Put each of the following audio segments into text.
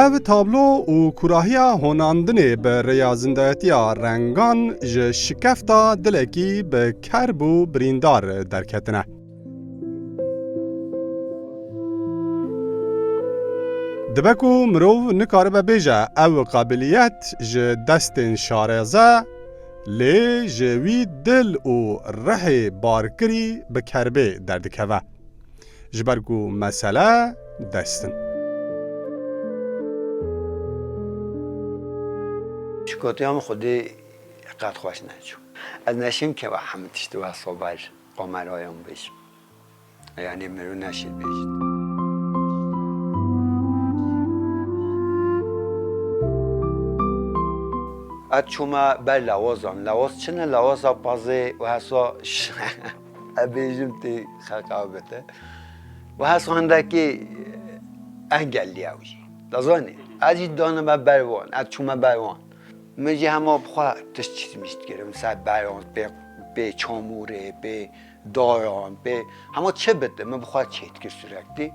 او تابلو و کراهیا هوناندنی به ریازندایتیا رنگان ج شکفتا دلکی به کرب و بریندار درکتنه. دبکو مرو نکاره ببیجه او قابلیت ج دستین شارزه لی جوی دل و ره بارکری به کربه دردکوه. جبرگو مسئله دستن. شکاتی هم خودی قد خوش نشون. از نشیم که با همه تشت و اصابش قامرهایم بشیم. یعنی مرو نشید بشید. اتشوما بر لوازم لواز چنه لواز بازه و حسا ابیجم تی خاقابته و حسا هندکی انگلی اوجی دازانی اجی دانم بروان اتشوما بروان مجی همه بخواه تش چیز میشت گرم سر بروان به چاموره به داران به همه چه بده من بخواه چیت که سرکتی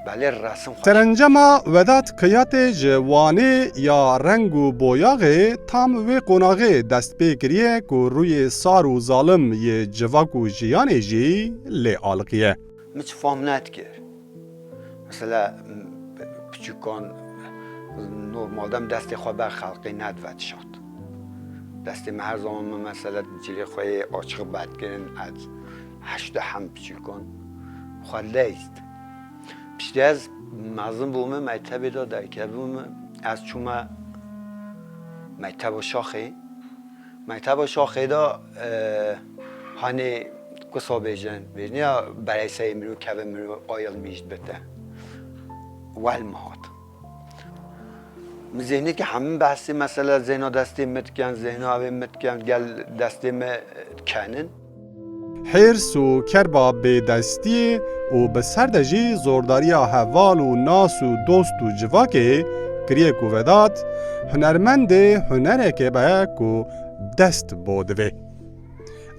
بله رسم خوش ترنجما ودات قیات جوانه یا رنگ و بویاغه تام و قناغه دست بگریه که روی سار و ظالم یه جواک و جیانه جی لی آلقیه. مچ فهم ندکر مثلا بچکان نورمالدم دست خواه بر خلقی ندود شد دست من هر زمان من مثلا جلی خواه آچق بد گرن از هشت هم بچکان خواه لیست پیشتی از مازن بومه مکتبی دا درکه بومه از چومه مکتب شاخه دا هانی کسا بیجن یا برای سعی میرو که میرو آیل میشت بده والمهات ذهنی که همین بحثی مثلا ذهنا دستی متکن ذهنا اوی متکن گل دستی متکنن حرس و کربا به دستی و به سردجی زورداری حوال و ناس و دوست و جواکه کریه کو وداد هنرمند هنره که به کو دست بودوه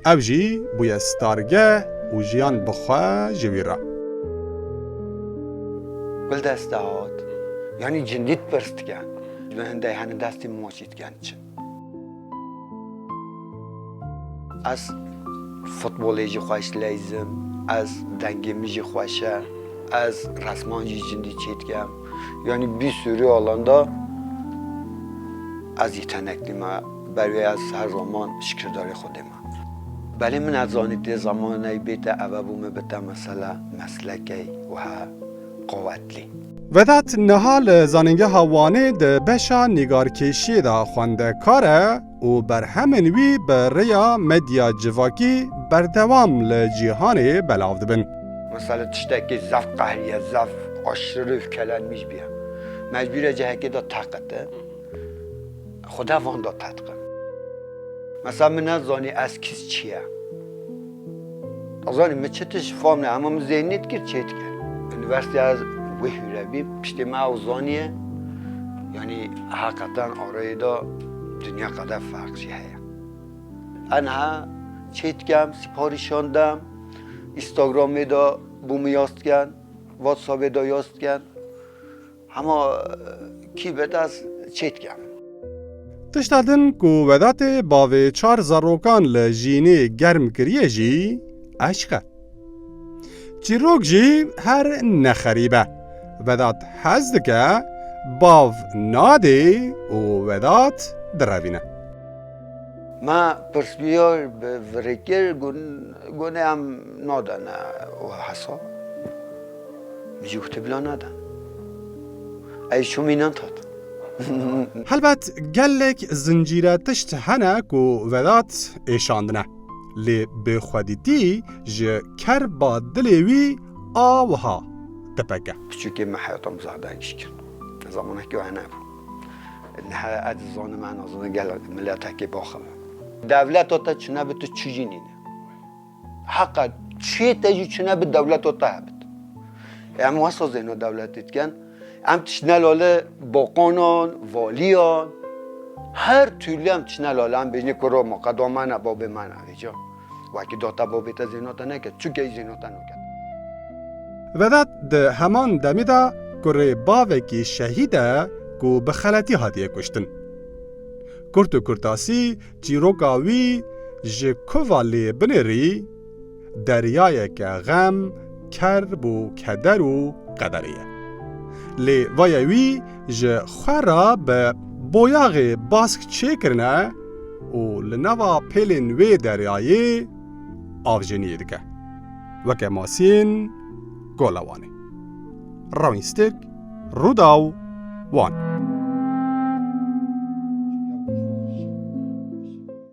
او جی بوی ستارگه و جیان بخواه جویره گل دست داد یعنی جندیت برست کن و هنده هنه دستی موشید کن چه از فوتبالیجی خوش لیزم از دنگیمیجی خوشه از رسمانجی جندی چید کم یعنی bir sürü alanda از yetenekliyim برای از هر زمان شکرداری خودم ولی من از آنیت زمانی بیت اوابوم بته مثلا مسلکی و ها قوتلی ودات نهال زاننگه هوانه ده بشا نگارکشی ده خوانده کاره و بر همین وی بر ریا مدیا جواکی بردوام لجیهانه بلاو دبن. مثلا تشتکی زف قهریه زف aşırı öfkelenmiş bir mecbure ceheke de takıttı خدا وان دا تدقه مثلا من نزانی از کس چیه نزانی من چتش فهم نه اما من ذهنیت کرد چیت کرد انیورسیتی از وحیروی پشت ما اوزانیه یعنی حقیقتا آرای دا دنیا قدر فرقی هست انها چیت کم سپاریشاندم اینستاگرامی دا بومی یاست کن واتساپ دا یاست کن اما کی بد از چیت کم تشتادن کو ودات باوی 4 زاروکان لجینی گرم کریه جی عشقه چیروک جی هر نخریبه ودات حزدکه باو نادی و ودات دروینه ما پرسپیار به ورکر گونه هم نادنه و حسا میجی گفته بلا نادن ای شومینان تاد هلبت گلک زنجیره تشت هنه کو ودات ایشاندنه لی به خودیتی جه کر با دلیوی آوها تپکه بچوکی من حیاتم زادنش کرد زمانه که وحنه بود نه از زان من آزانه گل ملت که باخم دولت تا چنه به تو چیزی نینه حقا چی تجی چنه به دولت تا هبت اما واسه زینو دولتیت کن ام تشنلاله با قانون والیان هر طولی هم تشنلاله هم بینی کرو مقدام منه باب منه ایجا وکی داتا بابیت زینوتا نکرد چون که زینوتا نکرد ودات ده همان دمیدا کوری باوکی شهیده کو بخلتی هاتیه کشتن. کرد و کرتاسی چیروکاوی جه کوالی بنری دریای که غم کرب و کدر و قدریه. لی ویوی جه خورا به بویاغ باسک چه کرنه و لنوا پیلن وی دریایی آفجنیه دکه. وکه ماسین گولوانه. راوینستک روداو وان.